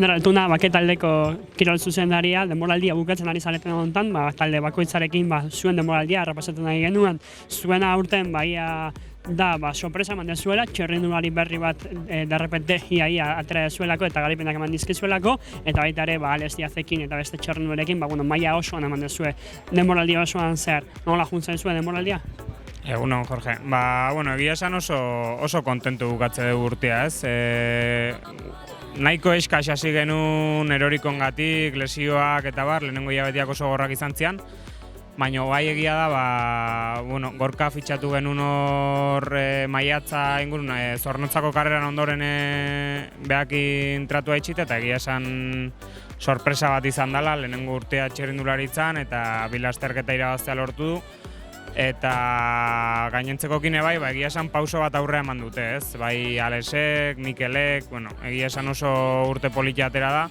Ander Altuna, taldeko kirol zuzendaria, denboraldia bukatzen ari zareten honetan, talde bakoitzarekin zuen denboraldia errepasatu nahi genuen. Zuena aurten da sorpresa eman dezuela, txirrindulari berri bat derrepente ia atera dezuelako eta garaipenak eman dizkizuelako, eta baita ere Alex Diazekin eta beste txirrindularekin maila osoan eman dezue denboraldia osoan zer. Nola juntzen zuen denboraldia? Egunon, Jorge. Egia esan oso kontentu bukatze dugu urtea, ez? Nahiko eskas hasi genuen erorikongatik, lesioak eta lehenengo hilabetiak oso gorrak izan zian. Baina bai egia da, gorka fitxatu genuen hor maiatza ingurun, Zornotzako karreran ondoren behakin tratua itxita, eta egia esan sorpresa bat izan dela, lehenengo urtea txirrindularitzan eta bilasterketa irabaztea lortu du. Eta gainentzeko kine egia esan pauso bat aurrea eman dute, ez? Bai Alexek, Mikelek, egia esan oso urte politia atera da.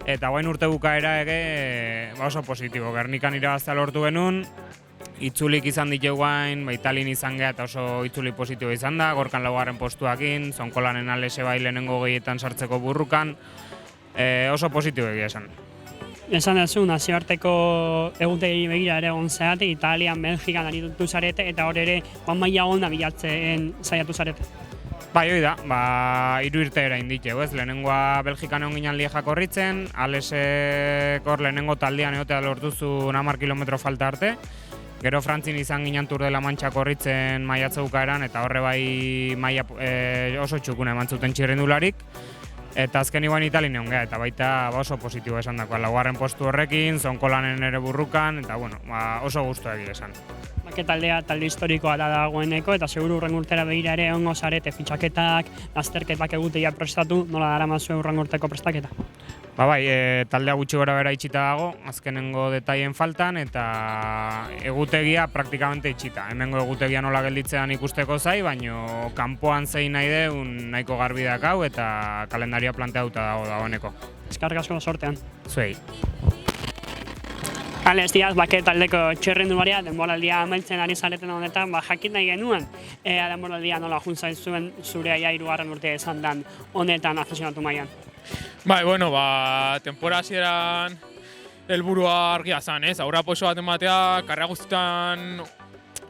Eta guain urte bukaera oso positibo. Gernikan irabaztea lortu genuen, itzulik izan ditu guain, Italin izan geha eta oso itzulik positibo izan da, Gorkan laugarren postuakin, Zonkolanen Alexe bai lehenengo gehietan sartzeko burrukan, oso positibo egia esan. Esan duzu, nazioarteko egutegi begira ere egon zarete, Italian, Belgikan aritu zarete, eta hor ere maila ona bilatzen saiatu zarete. Bai, hori da, 3 urte erain ditu, ez? Lehenengoa Belgikan egon ginen Liejak horritzen, Alexek hor lehenengo taldean egotea lortuzu 10 kilometro falta arte. Gero Frantzin izan ginen Tour de la Mancha korritzen maiatze bukaeran, eta horre bai maila oso txukuna eman zuten txirrindularik. Eta azken iguan Italin egon geha, eta baita oso positibo esan dakoa. Laugarren postu horrekin, Zonkolanen ere burrukan, eta oso gustu egia esan. Taldea talde historikoa da dagoeneko, eta seguru hurrengo urtera begira ere ongo zarete fitxaketak, lasterketak egutegia prestatu, nola daramazu hurrengo urteko prestaketa? Taldea gutxi gora bera itxita dago, azkenengo detaien faltan, eta egutegia praktikamente itxita. Hemengo egutegia nola gelditzean ikusteko zai, baino kanpoan zein nahi deun nahiko garbi dakau, eta kalendaria planteatuta dago dagoeneko. Eskarrik asko sortean. Zuei. Alex Diaz, taldeko txirrindularia, denboraldia amaitzen ari zareten honetan, jakin nahi genuen, denboraldia nola juntzain zuen zure 3. urtea izan den honetan afesionatu mailan. Tempora hasieran helburua argia zen, ez? Aurra poso bat ematea, karrera guztietan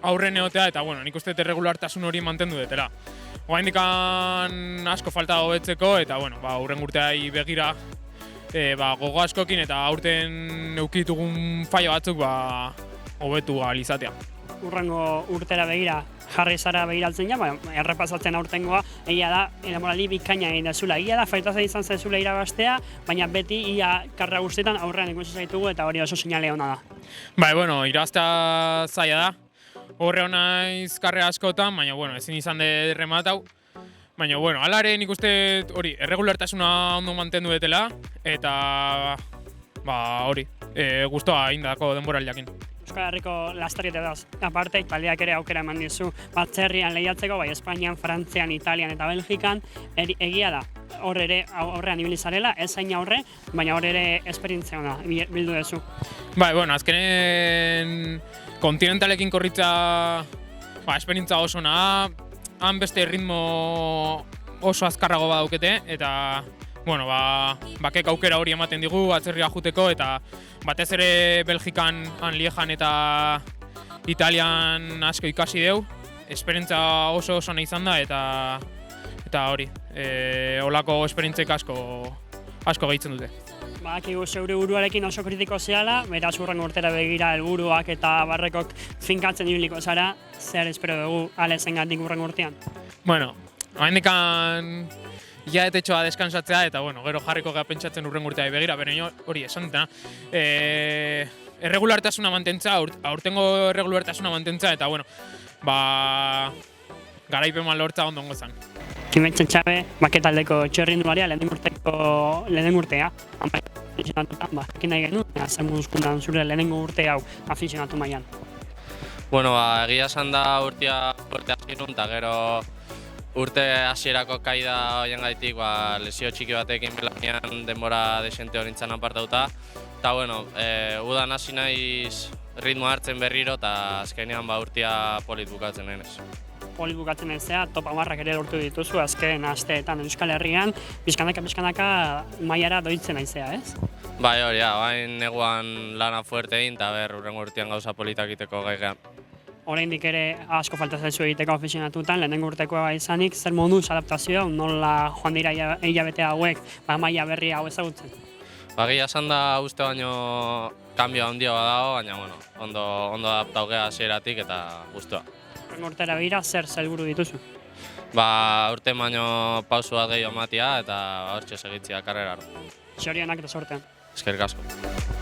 aurren egotea, eta nik uste erregulartasun hori mantendu dutela. Oraindikan asko falta hobetzeko, eta hurrengo urteai begira gogo askokin eta aurten eukitugun faio batzuk hobetu ahal izatea. Hurrengo urtera begira jarri zara begiratzen errepasatzen aurtengoa, egia da, denboraldi bikaina egin dezula. Egia da, faitaza izan zaizula irabaztea, baina beti ia karrera guztietan aurrean ikusi zaitugu eta hori oso seinale ona da. Irabaztea zaila da. Horre honaiz karrera askotan, baina ezin izan derrematau. Baina, alare nik uste hori, erregulartasuna ondo mantendu dutela, eta guztua indako denboraldiakin. Euskal Herriko lasterketa da, aparte, taldeak ere aukera eman dizu batzerrian lehiatzeko, Espainian, Frantzian, Italian eta Belgikan, egia da, horrean ibili zarela, ez zain aurre, baina hor ere esperientzia ona bildu duzu. Azkenen kontinentalekin korritza esperientzia oso naha, han beste ritmo oso azkarrago badaukete, eta bakek aukera hori ematen digu atzerria juteko, eta batez ere Belgikan, Liejan eta Italian asko ikasi deu. Esperientzia oso nahi izan da, eta hori, holako esperientziek asko gehitzen dute. Badakigu zeure buruarekin oso kritiko zehala, beraz hurrengo urtera begira helburuak eta barrekok finkatzen ibiliko zara, zer espero dugu Alexengatik hurrengo urtean? Oraindikan hilabetetxoa deskansatzea, eta gero jarriko gara pentsatzen hurrengo urteari begira, baina hori esan dutena. Erregulartasuna mantentza, aurtengo erregulartasuna mantentza, eta garaipen lortza ondongo zen. Kimentzen Txabe, taldeko txirrindularia lehenengo urtea, afizionatutan, jakin nahi genuen, zer moduzkundan zure lehenengo urte hau afizionatu mailan. Egia esan da urtea hasi nun, eta gero urte hasierako kaida horien gaitik lesio txiki batekin belanean denbora desente horintzan apartauta. Eta udan hasi naiz ritmo hartzen berriro, eta azkenean urtea polit bukatzen nenez. polit bukatzen ezea, top 10 ere lortu dituzu azken asteetan Euskal Herrian, pixkanaka mailara doitzen aizea, ez? Bai, hori, bain neguan lana fuerte egin, eta urrengo urtean gauza politak egiteko gaigean. Oraindik ere asko falta zaizu egiteko afizionatutan, lehenengo urtekoa izanik, zer moduz adaptazioa, nola joan dira hilabete hauek, maila berri hau ezagutzen? Egia esan da uste baino kanbio handia badago, baina ondo adaptau gea hasieratik eta guztua. Horren urtera begira, zer helburu dituzu? Urte baino pausu bat gehiago ematia eta hortxe segitzia karreraro. Zorionak eta sortean. Eskerrik asko.